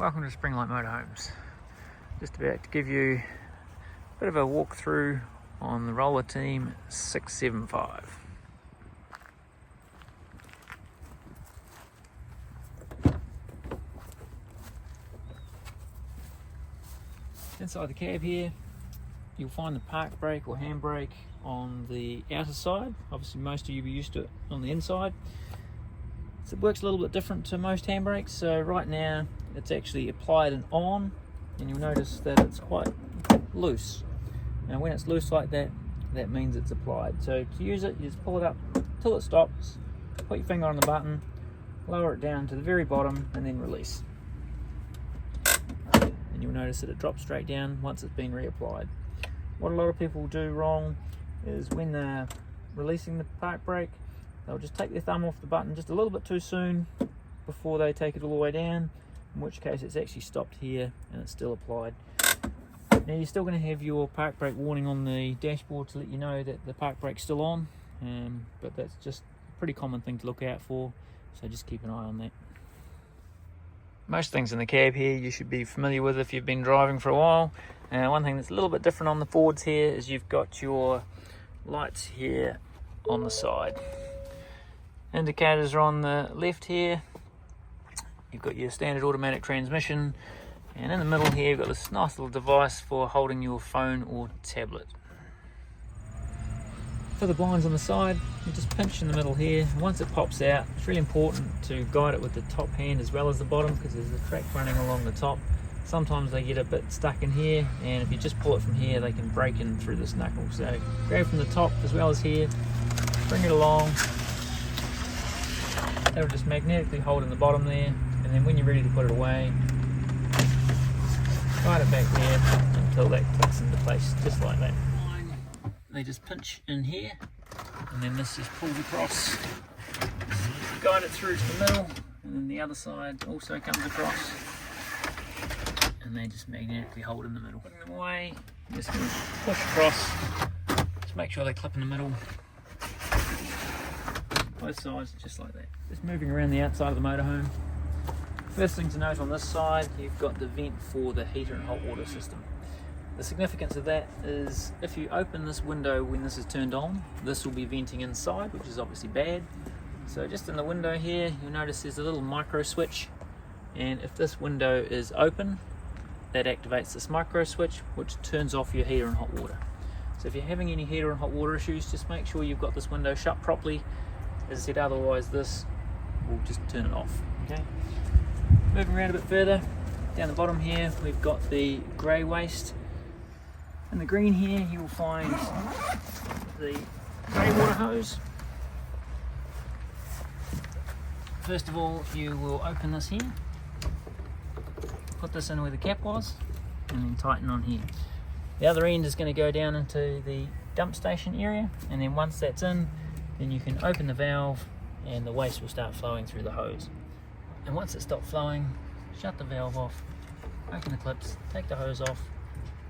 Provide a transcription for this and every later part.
Welcome to SpringLight Motorhomes. Just about to give you a bit of a walkthrough on the roller team 675. Inside the cab here, you'll find the park brake or handbrake on the outer side. Obviously most of you will be used to it on the inside. So it works a little bit different to most handbrakes. So right now it's actually applied and on, and you'll notice that it's quite loose. Now when it's loose like that, that means it's applied. So to use it, you just pull it up till it stops, put your finger on the button, lower it down to the very bottom, and then release. And you'll notice that it drops straight down once it's been reapplied. What a lot of people do wrong is when they're releasing the park brake, they'll just take their thumb off the button just a little bit too soon before they take it all the way down, in which case it's actually stopped here and it's still applied. Now you're still going to have your park brake warning on the dashboard to let you know that the park brake's still on, but that's just a pretty common thing to look out for, so just keep an eye on that. Most things in the cab here you should be familiar with if you've been driving for a while. One thing that's a little bit different on the Fords here is you've got your lights here on the side. Indicators are on the left here. You've got your standard automatic transmission, and in the middle here you've got this nice little device for holding your phone or tablet. For the blinds on the side, you just pinch in the middle here. Once it pops out, it's really important to guide it with the top hand as well as the bottom, because there's a track running along the top. Sometimes they get a bit stuck in here, and if you just pull it from here, they can break in through this knuckle. So grab from the top as well as here, bring it along. That'll just magnetically hold in the bottom there, and then when you're ready to put it away, slide it back there until that clicks into place, just like that. They just pinch in here, and then this just pulls across. Guide it through to the middle, and then the other side also comes across, and they just magnetically hold in the middle. Putting them away, you're just going to push across, just make sure they clip in the middle. Both sides, just like that. Just moving around the outside of the motorhome. First thing to note on this side, you've got the vent for the heater and hot water system. The significance of that is if you open this window when this is turned on, this will be venting inside, which is obviously bad. So just in the window here, you'll notice there's a little micro switch, and if this window is open, that activates this micro switch, which turns off your heater and hot water. So if you're having any heater and hot water issues, just make sure you've got this window shut properly. As I said, otherwise this will just turn it off. Okay. Moving around a bit further, down the bottom here we've got the grey waste. In the green here you will find the grey water hose. First of all, you will open this here, put this in where the cap was, and then tighten on here. The other end is going to go down into the dump station area, and then once that's in, then you can open the valve and the waste will start flowing through the hose. And once it stops flowing, shut the valve off, open the clips, take the hose off,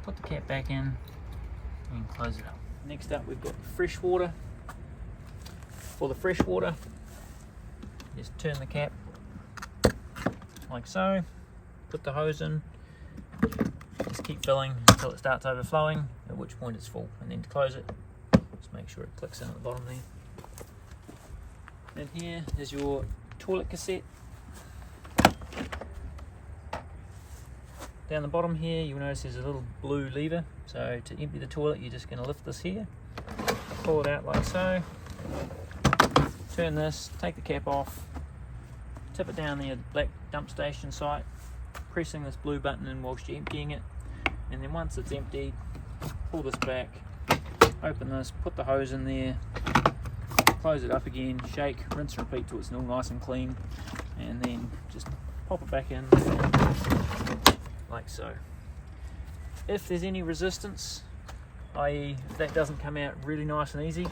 put the cap back in, and close it up. Next up we've got fresh water. For the fresh water, just turn the cap like so, put the hose in, just keep filling until it starts overflowing, at which point it's full. And then to close it, just make sure it clicks in at the bottom there. And here is your toilet cassette. Down the bottom here you'll notice there's a little blue lever, so to empty the toilet you're just going to lift this here, pull it out like so, turn this, take the cap off, tip it down the black dump station site, pressing this blue button in whilst you're emptying it, and then once it's emptied, pull this back, open this, put the hose in there, close it up again, shake, rinse and repeat till it's all nice and clean, and then just pop it back in like so. If there's any resistance, i.e. if that doesn't come out really nice and easy,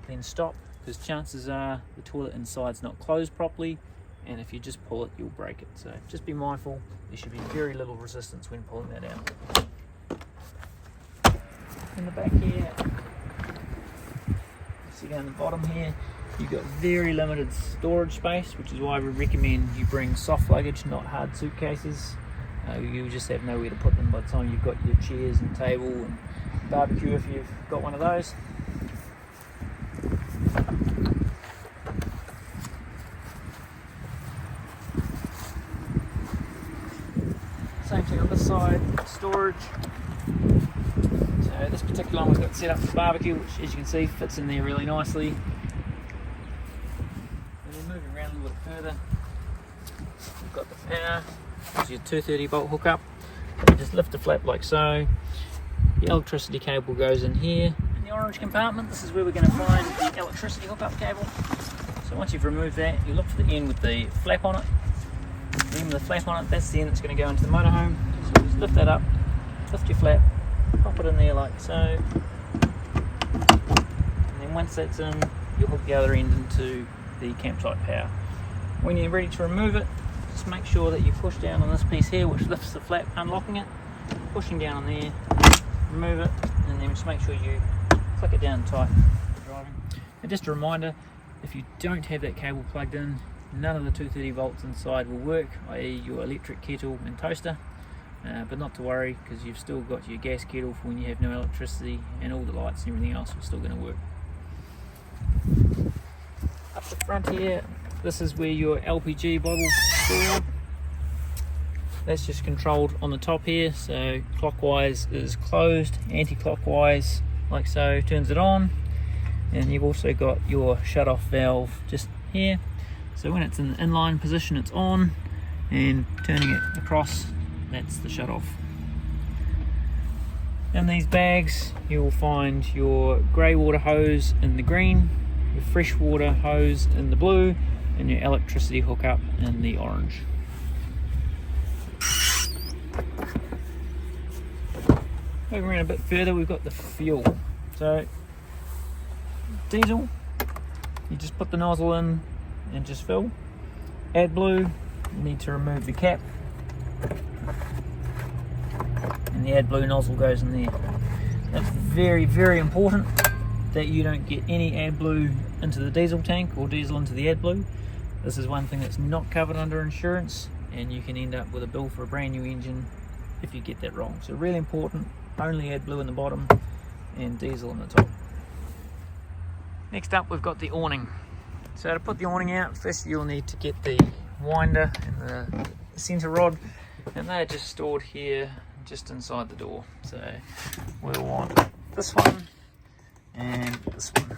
then stop, because chances are the toilet inside's not closed properly, and if you just pull it you'll break it. So just be mindful, there should be very little resistance when pulling that out. In the back here, see down the bottom here, You've got very limited storage space, which is why we recommend you bring soft luggage, not hard suitcases. You just have nowhere to put them by the time you've got your chairs and table and barbecue if you've got one of those. Same thing on this side, storage. So this particular one we've got set up for barbecue, which as you can see fits in there really nicely. And then moving around a little bit further, we've got the power, which is your 230 volt hookup. You just lift the flap like so. The electricity cable goes in here. In the orange compartment, this is where we're going to find the electricity hookup cable. So once you've removed that, you look for the end with the flap on it. The end with the flap on it, that's the end that's going to go into the motorhome. So just lift that up, lift your flap, pop it in there like so. And then once that's in, you'll hook the other end into the campsite power. When you're ready to remove it, just make sure that you push down on this piece here, which lifts the flap, unlocking it, pushing down on there, remove it, and then just make sure you click it down tight for driving. And just a reminder, if you don't have that cable plugged in, none of the 230 volts inside will work, i.e. your electric kettle and toaster. But not to worry, because you've still got your gas kettle for when you have no electricity, and all the lights and everything else are still going to work. Up the front here, this is where your LPG bottles store. That's just controlled on the top here, so clockwise is closed, anti-clockwise like so turns it on, and you've also got your shut-off valve just here. So when it's in the inline position, it's on, and turning it across, that's the shut-off. In these bags, you will find your grey water hose in the green, your fresh water hose in the blue, and your electricity hookup in the orange. Moving around a bit further, we've got the fuel. So diesel, you just put the nozzle in and just fill. AdBlue, you need to remove the cap, and the AdBlue nozzle goes in there. That's very, very important that you don't get any AdBlue into the diesel tank or diesel into the AdBlue. This is one thing that's not covered under insurance, and you can end up with a bill for a brand new engine if you get that wrong. So really important, only AdBlue in the bottom and diesel in the top. Next up, we've got the awning. So to put the awning out, first you'll need to get the winder and the center rod, and they're just stored here just inside the door. So we'll want this one and this one.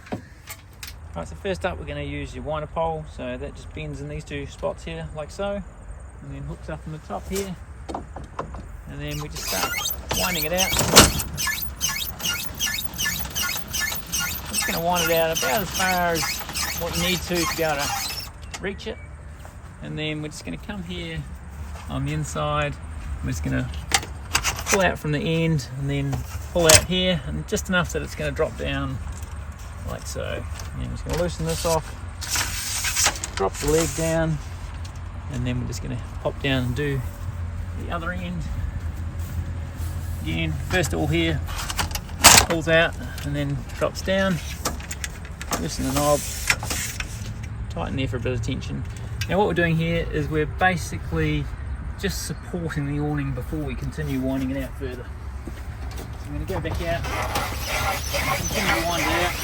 Right, so first up we're going to use your winder pole, so that just bends in these two spots here like so, and then hooks up in the top here, and then we just start winding it out. I'm just going to wind it out about as far as what you need to be able to reach it, and then we're just going to come here on the inside. We're just going to pull out from the end and then pull out here, and just enough that it's going to drop down like so. And I'm just going to loosen this off, drop the leg down, and then we're just going to pop down and do the other end. Again, first of all here, pulls out and then drops down, loosen the knob, tighten there for a bit of tension. Now what we're doing here is we're basically just supporting the awning before we continue winding it out further. So I'm going to go back out and continue to wind it out.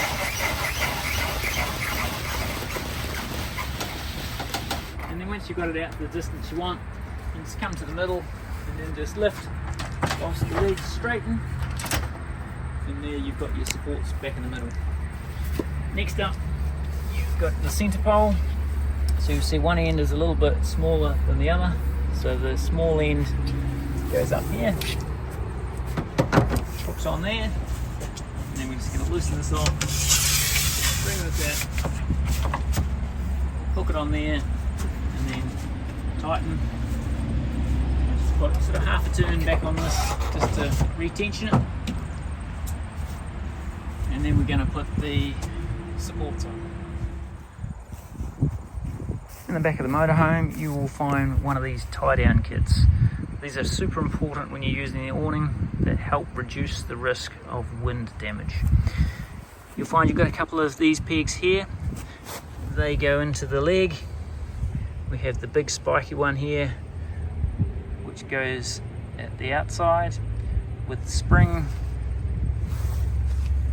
And then once you've got it out to the distance you want, you just come to the middle and then just lift whilst the legs straighten, and there you've got your supports back in the middle. Next up, you've got the centre pole. So you see one end is a little bit smaller than the other, so the small end goes up here, hooks on there, and then we're just going to loosen this off, bring this out, hook it on there, and then tighten. Just put sort of half a turn back on this just to retension it, and then we're going to put the supports on. In the back of the motorhome you will find one of these tie-down kits. These are super important when you're using the awning, that help reduce the risk of wind damage. You'll find you've got a couple of these pegs here. they go into the leg. We have the big spiky one here, which goes at the outside with the spring,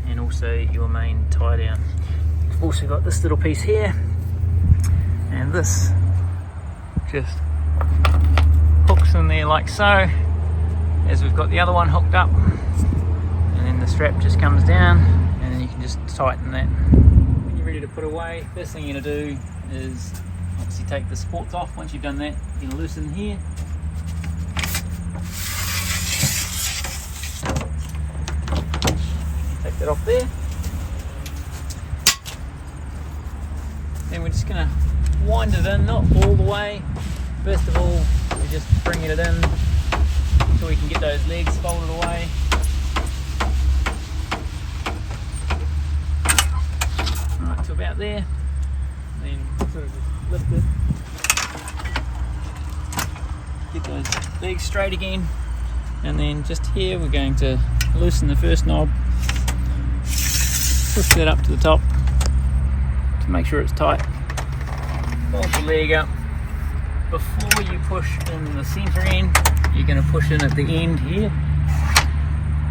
and also your main tie down. We've also got this little piece here, and this just hooks in there like so, as we've got the other one hooked up, and then the strap just comes down, and then you can just tighten that. When you're ready to put away, first thing you're going to do is obviously take the supports off. Once you've done that, you're going to loosen here. Take that off there. Then we're just going to wind it in, not all the way. First of all, we're just bringing it in until we can get those legs folded away. Right to about there. Then sort of just lift it. Get those legs straight again. And then just here we're going to loosen the first knob. Push that up to the top to make sure it's tight. Fold the leg up. Before you push in the center end, you're going to push in at the end here,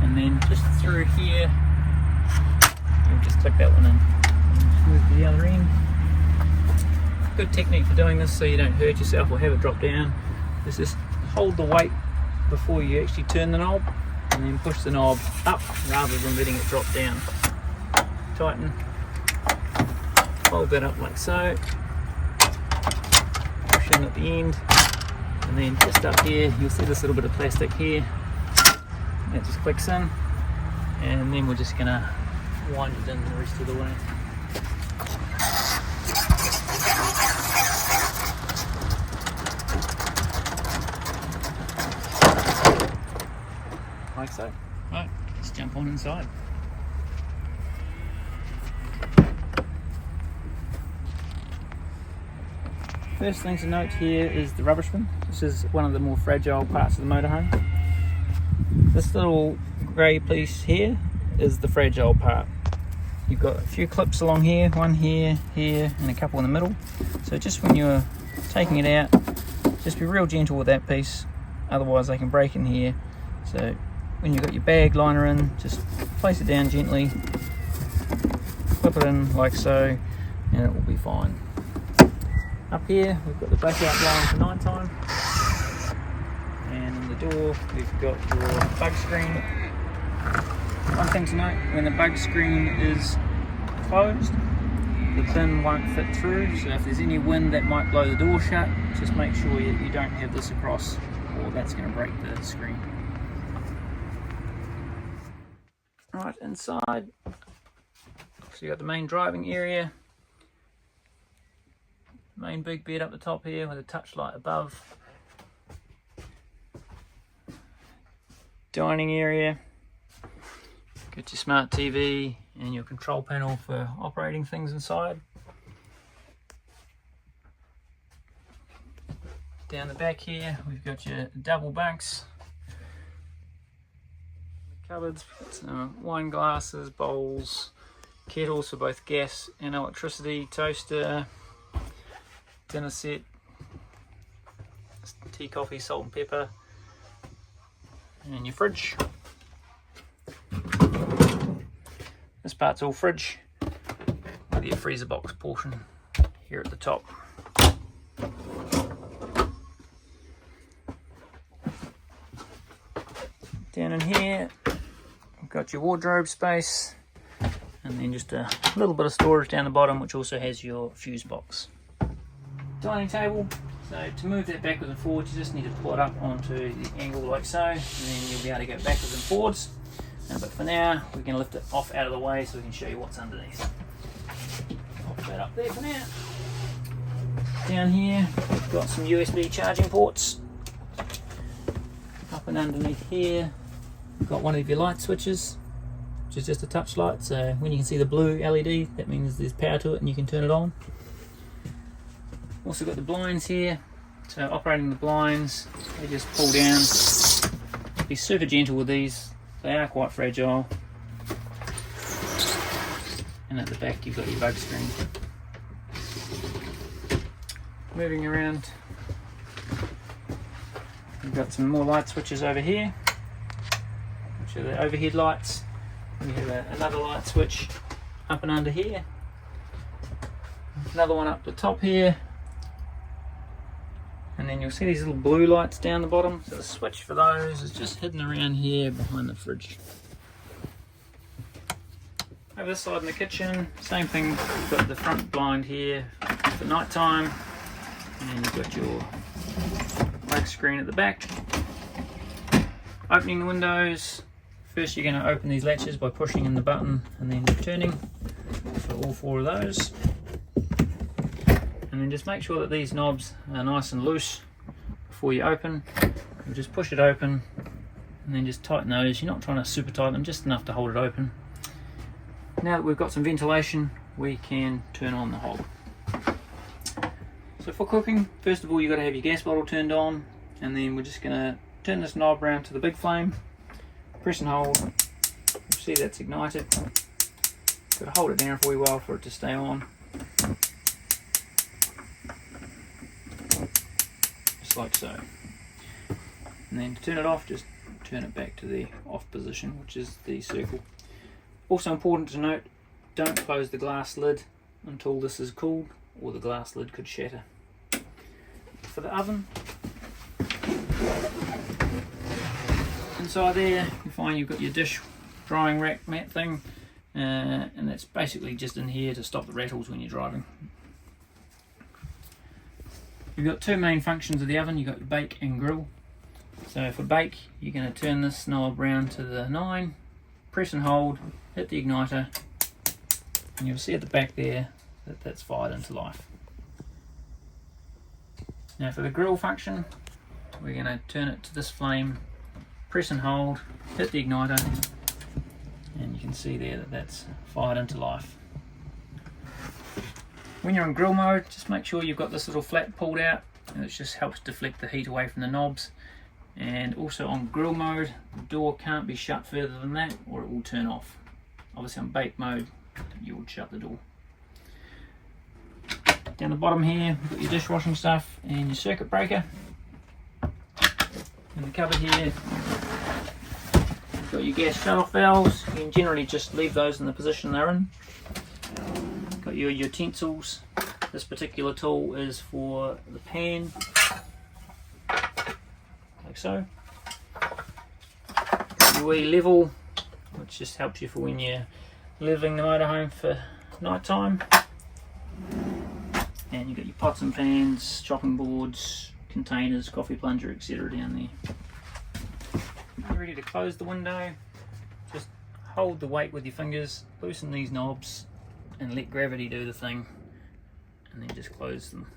and then just through here, you'll just click that one in. Just move to the other end. Good technique for doing this so you don't hurt yourself or have it drop down. Is just hold the weight before you actually turn the knob, and then push the knob up rather than letting it drop down. Tighten, fold that up like so, push in at the end, and then just up here you'll see this little bit of plastic here, that just clicks in, and then we're just going to wind it in the rest of the way. Like so. Right, let's jump on inside. First thing to note here is the rubbish bin. This is one of the more fragile parts of the motorhome. This little grey piece here is the fragile part. You've got a few clips along here, one here, here, and a couple in the middle. So just when you're taking it out, just be real gentle with that piece, otherwise they can break in here. So when you've got your bag liner in, just place it down gently, clip it in like so, and it will be fine. Up here we've got the blackout blind for night time, and on the door we've got your bug screen. One thing to note, when the bug screen is closed, the bin won't fit through, so if there's any wind that might blow the door shut, just make sure you don't have this across, or that's going to break the screen. Right, inside, so you've got the main driving area. Main big bed up the top here with a touch light above. Dining area. Got your smart TV and your control panel for operating things inside. Down the back here we've got your double bunks. The cupboards, some wine glasses, bowls, kettles for both gas and electricity, toaster, dinner set, tea, coffee, salt and pepper, and your fridge. This part's all fridge with your freezer box portion here at the top. Down in here we've got your wardrobe space, and then just a little bit of storage down the bottom, which also has your fuse box. Dining table, so to move that backwards and forwards you just need to pull it up onto the angle like so, and then you'll be able to go backwards and forwards. But for now we're going to lift it off out of the way so we can show you what's underneath. Pop that up there for now. Down here we've got some USB charging ports. Up and underneath here we've got one of your light switches, which is just a touch light, so when you can see the blue LED that means there's power to it and you can turn it on. Also got the blinds here, so operating the blinds, they just pull down. Be super gentle with these, they are quite fragile. And at the back you've got your bug screen. moving around, we've got some more light switches over here, which are the overhead lights. We have another light switch up and under here, another one up the top here, and then you'll see these little blue lights down the bottom. So the switch for those is just hidden around here behind the fridge. Over this side in the kitchen, same thing, you've got the front blind here for night time, and you've got your black screen at the back. Opening the windows, first you're going to open these latches by pushing in the button and then turning for all 4 of those. And then just make sure that these knobs are nice and loose before you open. You just push it open and then just tighten those. You're not trying to super tighten them, just enough to hold it open. Now that we've got some ventilation, we can turn on the hob. So for cooking, first of all, you've got to have your gas bottle turned on, and then we're just going to turn this knob around to the big flame, press and hold. You'll see that's ignited. Got to hold it down for a while for it to stay on. Just like so. And then to turn it off, just turn it back to the off position, which is the circle. Also important to note, don't close the glass lid until this is cooled, or the glass lid could shatter. For the oven, inside there you find you've got your dish drying rack mat thing, and that's basically just in here to stop the rattles when you're driving. You've got 2 main functions of the oven. You've got your bake and grill. So for bake, you're going to turn this knob round to the 9, press and hold, hit the igniter, and you'll see at the back there that that's fired into life. Now for the grill function, we're going to turn it to this flame, press and hold, hit the igniter, and you can see there that that's fired into life. When you're in grill mode, just make sure you've got this little flap pulled out, and it just helps deflect the heat away from the knobs. And also on grill mode, the door can't be shut further than that or it will turn off. Obviously on bake mode, you would shut the door. Down the bottom here, you've got your dishwashing stuff and your circuit breaker. In the cupboard here, you've got your gas shut-off valves. You can generally just leave those in the position they're in. Got your utensils. This particular tool is for the pan, like so. Your wee level, which just helps you for when you're leveling the motorhome for night time. And you've got your pots and pans, chopping boards, containers, coffee plunger, etc. down there. You're ready to close the window. Just hold the weight with your fingers, loosen these knobs, and let gravity do the thing, and then just close them.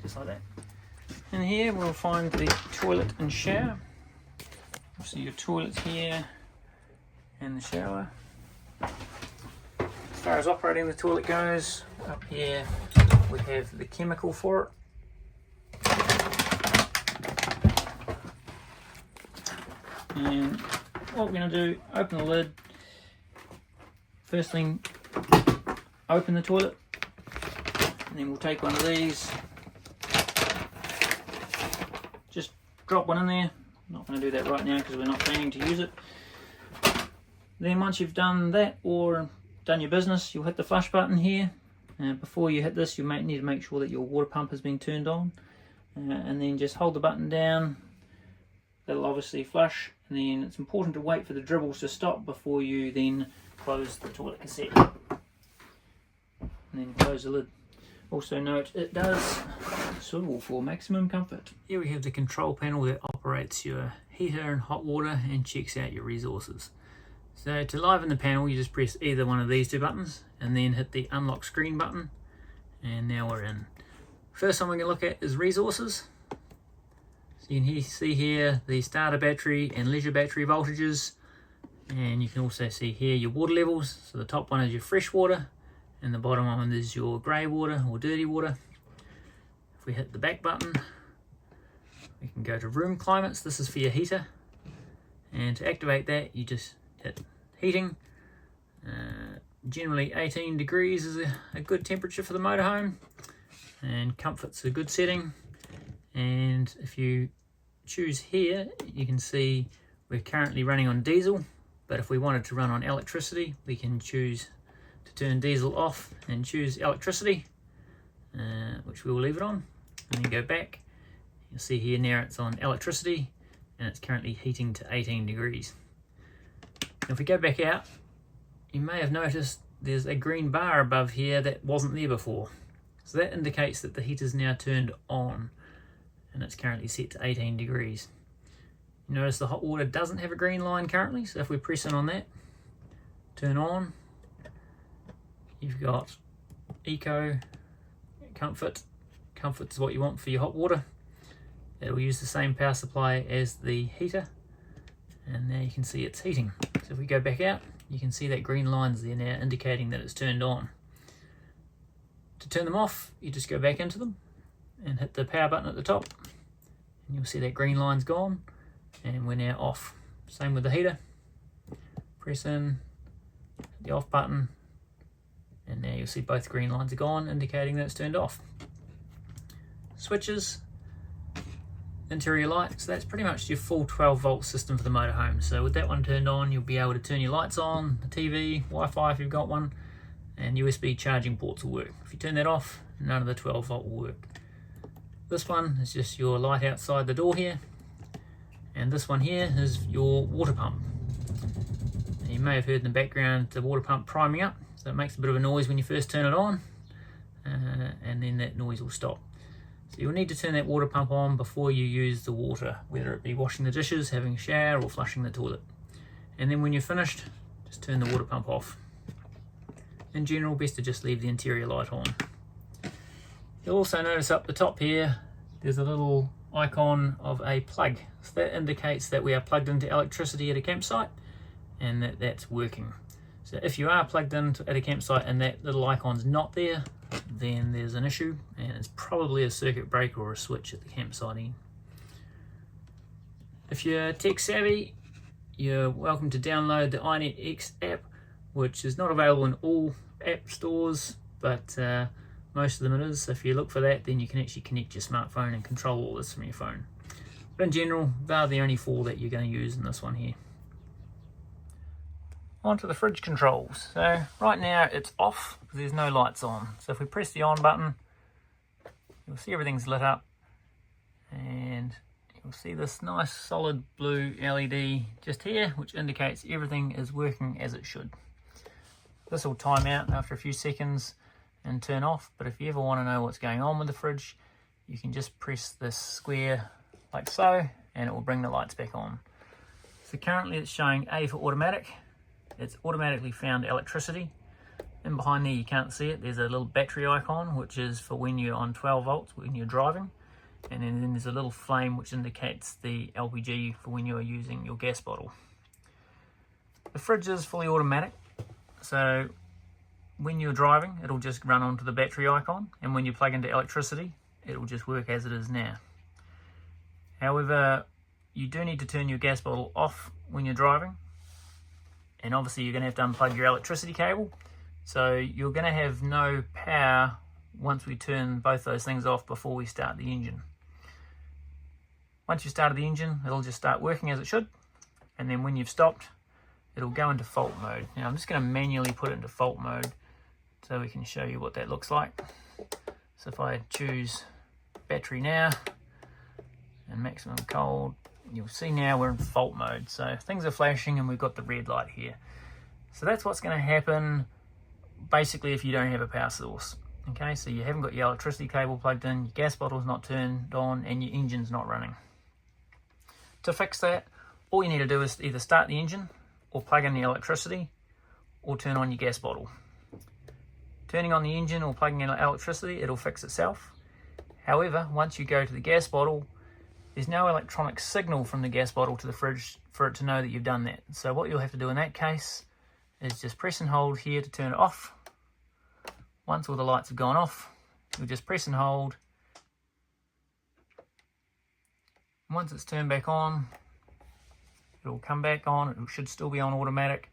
Just like that. In here we'll find the toilet and shower. So your toilet's here and the shower. As far as operating the toilet goes, up here we have the chemical for it. And what we're going to do, open the lid. First thing, open the toilet, and then we'll take one of these, just drop one in there. I'm not going to do that right now because we're not planning to use it. Then once you've done that or done your business, you'll hit the flush button here. Before you hit this, you might need to make sure that your water pump has been turned on, and then just hold the button down. That'll obviously flush, and then it's important to wait for the dribbles to stop before you then close the toilet cassette. And then close the lid. Also note, it does swivel for maximum comfort. Here we have the control panel that operates your heater and hot water and checks out your resources. So to liven the panel, you just press either one of these 2 buttons and then hit the unlock screen button, and now we're in. First one we're going to look at is resources. So you can see here the starter battery and leisure battery voltages, and you can also see here your water levels. So the top one is your fresh water and the bottom one is your grey water or dirty water. If we hit the back button, we can go to room climates. This is for your heater, and to activate that you just hit heating, Generally 18 degrees is a good temperature for the motorhome, and comfort's a good setting. And if you choose here, you can see we're currently running on diesel, but if we wanted to run on electricity, we can choose to turn diesel off and choose electricity, which we will leave it on, and then go back. You'll see here now it's on electricity and it's currently heating to 18 degrees. If we go back out, you may have noticed there's a green bar above here that wasn't there before. So that indicates that the heater's now turned on and it's currently set to 18 degrees. You notice the hot water doesn't have a green line currently, so if we press in on that, turn on, you've got Eco, Comfort. Comfort is what you want for your hot water. It will use the same power supply as the heater, and now you can see it's heating. So if we go back out, you can see that green line's there now indicating that it's turned on. To turn them off, you just go back into them and hit the power button at the top, and you'll see that green line's gone and we're now off. Same with the heater. Press in, hit the off button, and now you'll see both green lines are gone, indicating that it's turned off. Switches, interior lights, that's pretty much your full 12 volt system for the motorhome. So with that one turned on, you'll be able to turn your lights on, the TV, Wi-Fi if you've got one, and USB charging ports will work. If you turn that off, none of the 12 volt will work. This one is just your light outside the door here, and this one here is your water pump. And you may have heard in the background the water pump priming up, so it makes a bit of a noise when you first turn it on, and then that noise will stop. So you'll need to turn that water pump on before you use the water, whether it be washing the dishes, having a shower, or flushing the toilet. And then when you're finished, just turn the water pump off. In general, best to just leave the interior light on. You'll also notice up the top here, there's a little icon of a plug. So that indicates that we are plugged into electricity at a campsite and that that's working. So if you are plugged in at a campsite and that little icon's not there, then there's an issue, and it's probably a circuit breaker or a switch at the campsite end. If you're tech savvy, you're welcome to download the iNet X app, which is not available in all app stores, but most of them it is. So if you look for that, then you can actually connect your smartphone and control all this from your phone. But in general, they're the only four that you're going to use in this one here. Onto the fridge controls. So right now it's off because there's no lights on. So if we press the on button, you'll see everything's lit up, and you'll see this nice solid blue LED just here, which indicates everything is working as it should. This will time out after a few seconds and turn off, but if you ever want to know what's going on with the fridge, you can just press this square like so, and it will bring the lights back on. So currently it's showing A for automatic. It's automatically found electricity. And behind there, you can't see it, there's a little battery icon, which is for when you're on 12 volts when you're driving. And then there's a little flame which indicates the LPG for when you're using your gas bottle. The fridge is fully automatic, so when you're driving, it'll just run onto the battery icon, and when you plug into electricity, it'll just work as it is now. However, you do need to turn your gas bottle off when you're driving, and obviously you're going to have to unplug your electricity cable, so you're going to have no power once we turn both those things off before we start the engine. Once you started the engine, it'll just start working as it should, and then when you've stopped, it'll go into fault mode. Now I'm just going to manually put it into fault mode so we can show you what that looks like. So if I choose battery now and maximum cold, you'll see now we're in fault mode. So things are flashing and we've got the red light here. So that's what's going to happen basically if you don't have a power source. Okay, so you haven't got your electricity cable plugged in, your gas bottle's not turned on, and your engine's not running. To fix that, all you need to do is either start the engine, or plug in the electricity, or turn on your gas bottle. Turning on the engine or plugging in electricity, it'll fix itself. However, once you go to the gas bottle, there's no electronic signal from the gas bottle to the fridge for it to know that you've done that. So what you'll have to do in that case is just press and hold here to turn it off. Once all the lights have gone off, you'll just press and hold. Once it's turned back on, it'll come back on. It should still be on automatic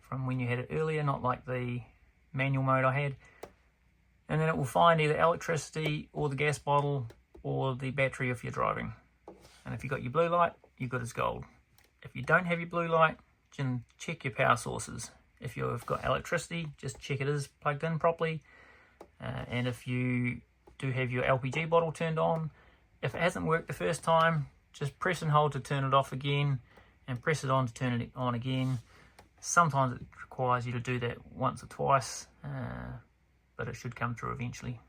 from when you had it earlier, not like the manual mode I had. And then it will find either electricity or the gas bottle or the battery if you're driving. And if you've got your blue light, you're good as gold. If you don't have your blue light, then check your power sources. If you've got electricity, just check it is plugged in properly. And if you do have your LPG bottle turned on, if it hasn't worked the first time, just press and hold to turn it off again, and press it on to turn it on again. Sometimes it requires you to do that once or twice, but it should come through eventually.